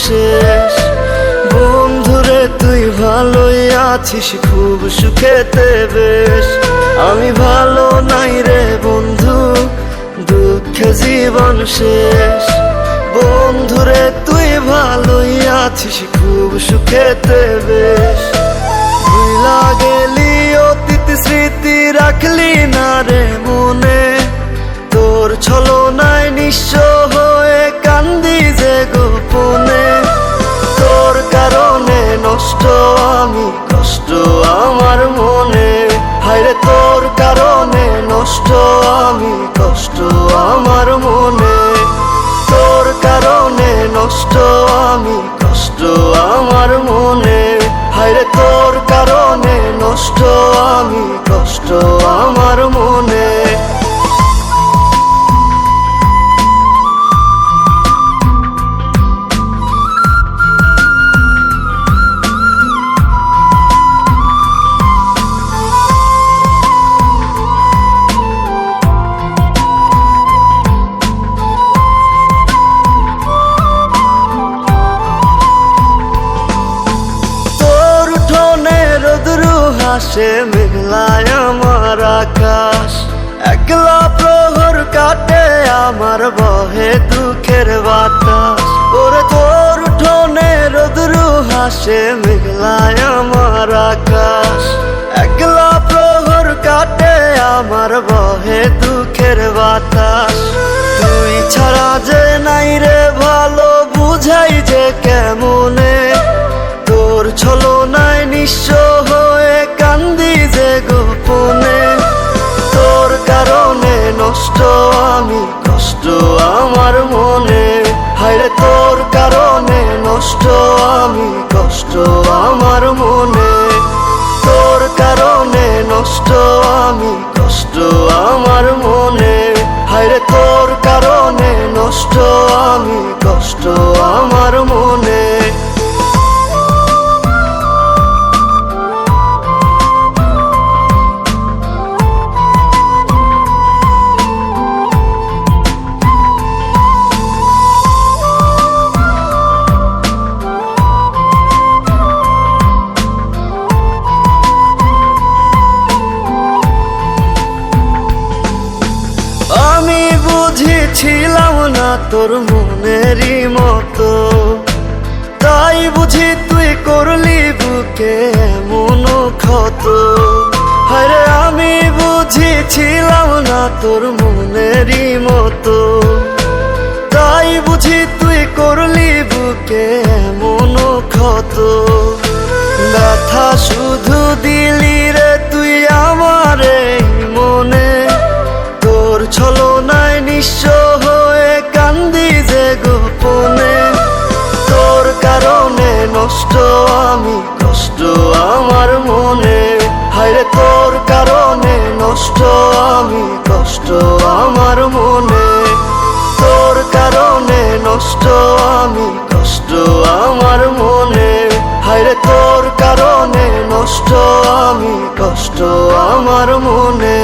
শেষ। বন্ধুরে তুই ভালোই আছিস, খুব সুখেতে বেশ। আমি ভালো নাই রে বন্ধু, দুঃখে জীবন শেষ। বন্ধুরে তুই ভালোই আছিস, খুব সুখেতে বেশ। ভুলা গেলি অতীত স্মৃতি, রাখলি না রে মনে। তোর ছলনায় নিঃস্ব হয়ে কান্দি যে গোপনে। তোর কারণে নষ্ট আমি, কষ্ট আমার মনে। হায়রে তোর কারণে নষ্ট আমি, কষ্ট আমার মনে। তোর কারণে নষ্ট আমি, কষ্ট আমার মনে। হায়রে তোর কারণে নষ্ট আমি, কষ্ট আমার মনে। হাসে মেঘলায় আমার আকাশ, একলা প্রহর কাটে আমার বহে দুঃখের বাতাস। ওরে তোর উঠোনে রোদ্রু হাসে মেঘলায় আমার আকাশ, একলা প্রহর কাটে আমার বহে দুঃখের বাতাস। তুই ছাড়া যে নাই রে ভালো, বুঝাই যে কেমনে। তোর ছলনায় নিঃস্ব হয়ে কান্দি যে গোপনে। তোর কারণে নষ্ট আমি, কষ্ট আমার মনে। হায়রে তোর কারণে নষ্ট আমি, কষ্ট আমার মনে। তোর কারণে নষ্ট আমি, কষ্ট আমার মনে। হায়রে তোর কারণে নষ্ট আমি, কষ্ট আমার মনে। আমি বুঝেছিলাম না তোর মনেরই মতো, তাই বুঝি তুই করলি বুকে এমন ক্ষত। আরে আমি বুঝেছিলাম না তোর মনেরই মতো, তাই বুঝি তুই করলি বুকে এমন ক্ষত। ব্যথা শুধু দিলি রে তুই আমার এই মনে। তোর ছলনায় নিঃস্ব হয়ে কান্দি যে গোপনে। তোর কারণে নষ্ট আমি, কষ্ট আমার মনে। হায়রে তোর কারণে নষ্ট আমি, কষ্ট আমার মনে। তোর কারণে নষ্ট আমি, কষ্ট আমার মনে। হায়রে তোর কারণে নষ্ট আমি, কষ্ট আমার মনে।